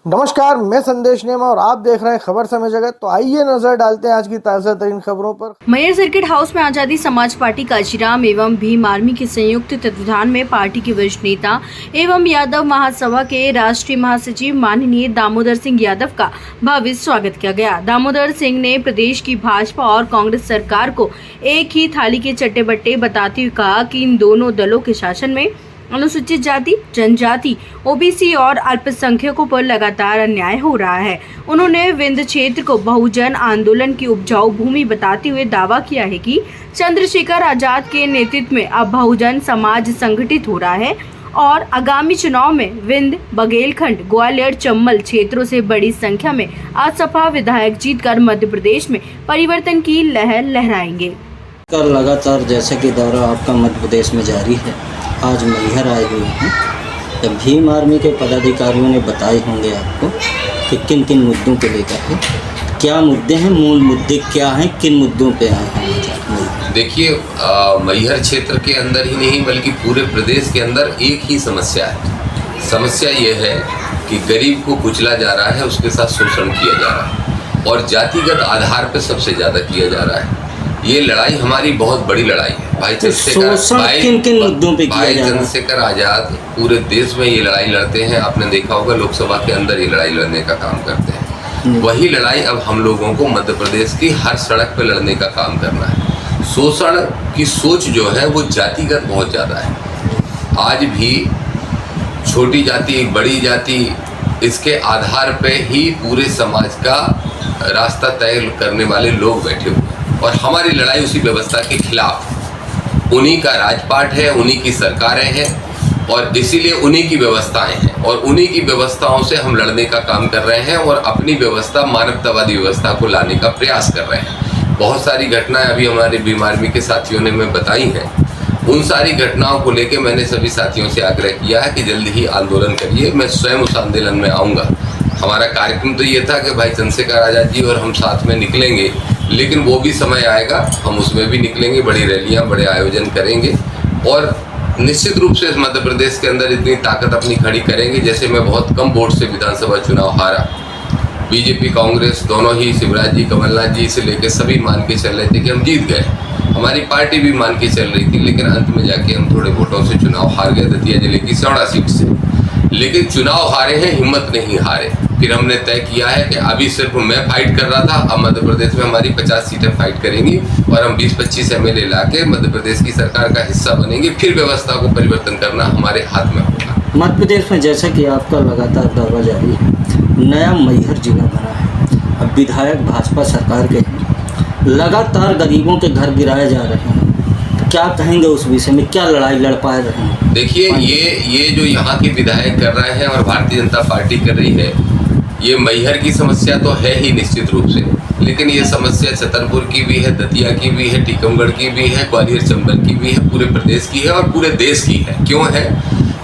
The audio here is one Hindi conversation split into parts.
नमस्कार, मैं संदेश नेमा और आप देख रहे हैं खबर समय जगत। तो आइए नजर डालते हैं आज की ताजा तरीन खबरों पर। मैयर सर्किट हाउस में आजादी समाज पार्टी कांशीराम एवं भीम आर्मी के संयुक्त तत्वाधान में पार्टी के वरिष्ठ नेता एवं यादव महासभा के राष्ट्रीय महासचिव माननीय दामोदर सिंह यादव का भव्य स्वागत किया गया। दामोदर सिंह ने प्रदेश की भाजपा और कांग्रेस सरकार को एक ही थाली के चट्टे बट्टे बताते हुए कहा कि इन दोनों दलों के शासन में अनुसूचित जाति, जनजाति, ओबीसी और अल्पसंख्यकों पर लगातार अन्याय हो रहा है। उन्होंने विंध्य क्षेत्र को बहुजन आंदोलन की उपजाऊ भूमि बताते हुए दावा किया है कि चंद्रशेखर आजाद के नेतृत्व में अब बहुजन समाज संगठित हो रहा है और आगामी चुनाव में विंध्य, बघेलखंड, ग्वालियर, चंबल क्षेत्रों से बड़ी संख्या में असपा विधायक जीतकर मध्य प्रदेश में परिवर्तन की लहर लहराएंगे। लगातार जैसा कि दौरा आपका मध्य प्रदेश में जारी है, आज मैहर आए हुए हैं। तो भीम आर्मी के पदाधिकारियों ने बताए होंगे आपको कि किन किन मुद्दों को लेकर के क्या मुद्दे हैं, मूल मुद्दे क्या हैं, किन मुद्दों पे आए हैं। देखिए, मैहर क्षेत्र के अंदर ही नहीं बल्कि पूरे प्रदेश के अंदर एक ही समस्या है। समस्या ये है कि गरीब को कुचला जा रहा है, उसके साथ शोषण किया जा रहा है और जातिगत आधार पर सबसे ज़्यादा किया जा रहा है। ये लड़ाई हमारी बहुत बड़ी लड़ाई है। भाई चंद्रशेखर आजाद पूरे देश में ये लड़ाई लड़ते हैं। आपने देखा होगा लोकसभा के अंदर ये लड़ाई लड़ने का काम करते हैं। वही लड़ाई अब हम लोगों को मध्य प्रदेश की हर सड़क पर लड़ने का काम करना है। शोषण की सोच जो है वो जातिगत बहुत ज़्यादा है। आज भी छोटी जाति, बड़ी जाति, इसके आधार पे ही पूरे समाज का रास्ता तय करने वाले लोग बैठे हुए हैं और हमारी लड़ाई उसी व्यवस्था के खिलाफ। उन्हीं का राजपाट है, उन्हीं की सरकारें हैं और इसीलिए उन्हीं की व्यवस्थाएं हैं और उन्हीं की व्यवस्थाओं से हम लड़ने का काम कर रहे हैं और अपनी व्यवस्था, मानवतावादी व्यवस्था को लाने का प्रयास कर रहे हैं। बहुत सारी घटनाएं अभी हमारे भीम आर्मी के साथियों ने हमें बताई हैं। उन सारी घटनाओं को लेकर मैंने सभी साथियों से आग्रह किया है कि जल्द ही आंदोलन करिए। मैं स्वयं उस आंदोलन में आऊँगा। हमारा कार्यक्रम तो ये था कि भाई चंद्रशेखर आजाद जी और हम साथ में निकलेंगे, लेकिन वो भी समय आएगा, हम उसमें भी निकलेंगे, बड़ी रैलियां, बड़े आयोजन करेंगे और निश्चित रूप से मध्य प्रदेश के अंदर इतनी ताकत अपनी खड़ी करेंगे। जैसे मैं बहुत कम वोट से विधानसभा चुनाव हारा, बीजेपी कांग्रेस दोनों ही, शिवराज जी, कमलनाथ जी से लेकर सभी मान के चल रहे थे कि हम जीत गए। हमारी पार्टी भी मान के चल रही थी, लेकिन अंत में जाके हम थोड़े वोटों से चुनाव हार गए दतिया जिले की 16 सीट से। लेकिन चुनाव हारे हैं, हिम्मत नहीं हारे। फिर हमने तय किया है कि अभी सिर्फ मैं फाइट कर रहा था, अब मध्य प्रदेश में हमारी 50 सीटें फाइट करेंगी और हम 20-25 एमएलए लाके मध्य प्रदेश की सरकार का हिस्सा बनेंगे। फिर व्यवस्था को परिवर्तन करना हमारे हाथ में होगा। मध्य प्रदेश में जैसा कि आपका लगातार दौरा जारी है, नया मैहर जिला बना है, अब विधायक भाजपा सरकार के हैं, लगातार गरीबों के घर गिराए जा रहे हैं। क्या कहेंगे उस विषय में, क्या लड़ाई लड़ पा रहे हैं? देखिए, ये जो यहाँ के विधायक कर रहे हैं और भारतीय जनता पार्टी कर रही है, ये मैहर की समस्या तो है ही निश्चित रूप से, लेकिन ये समस्या छतरपुर की भी है, दतिया की भी है, टीकमगढ़ की भी है, ग्वालियर चंबल की भी है, पूरे प्रदेश की है और पूरे देश की है। क्यों है?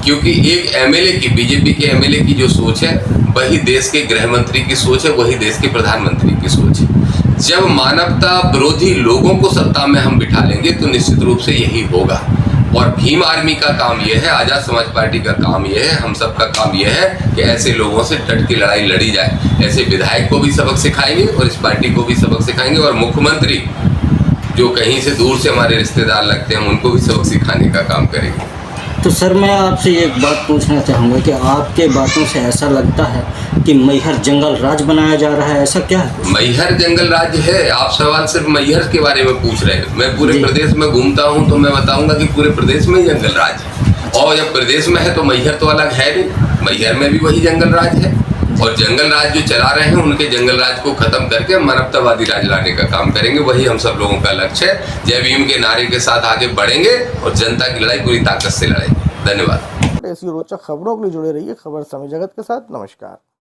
क्योंकि एक एमएलए की, बीजेपी के एमएलए की जो सोच है वही देश के गृह मंत्री की सोच है, वही देश के प्रधानमंत्री की सोच है। जब मानवता विरोधी लोगों को सत्ता में हम बिठा लेंगे तो निश्चित रूप से यही होगा। और भीम आर्मी का काम यह है, आजाद समाज पार्टी का काम यह है, हम सब का काम यह है कि ऐसे लोगों से डट की लड़ाई लड़ी जाए। ऐसे विधायक को भी सबक सिखाएंगे और इस पार्टी को भी सबक सिखाएंगे और मुख्यमंत्री जो कहीं से दूर से हमारे रिश्तेदार लगते हैं उनको भी सबक सिखाने का काम करेंगे। तो सर, मैं आपसे एक बात पूछना चाहूँगा कि आपके बातों से ऐसा लगता है कि मैहर जंगल राज बनाया जा रहा है, ऐसा क्या है? मैहर जंगल राज है? आप सवाल सिर्फ मैहर के बारे में पूछ रहे हैं। मैं पूरे प्रदेश में घूमता हूँ तो मैं बताऊंगा कि पूरे प्रदेश में जंगल राज है। और जब प्रदेश में है तो मैहर तो अलग है नहीं, मैहर में भी वही जंगल राज है। और जंगल राज जो चला रहे हैं उनके जंगल राज को खत्म करके मानवतावादी राज लाने का काम करेंगे। वही हम सब लोगों का लक्ष्य है। जय भीम के नारे के साथ आगे बढ़ेंगे और जनता की लड़ाई पूरी ताकत से लड़ेंगे। धन्यवाद। ऐसी रोचक खबरों के लिए जुड़े रहिए खबर समय जगत के साथ। नमस्कार।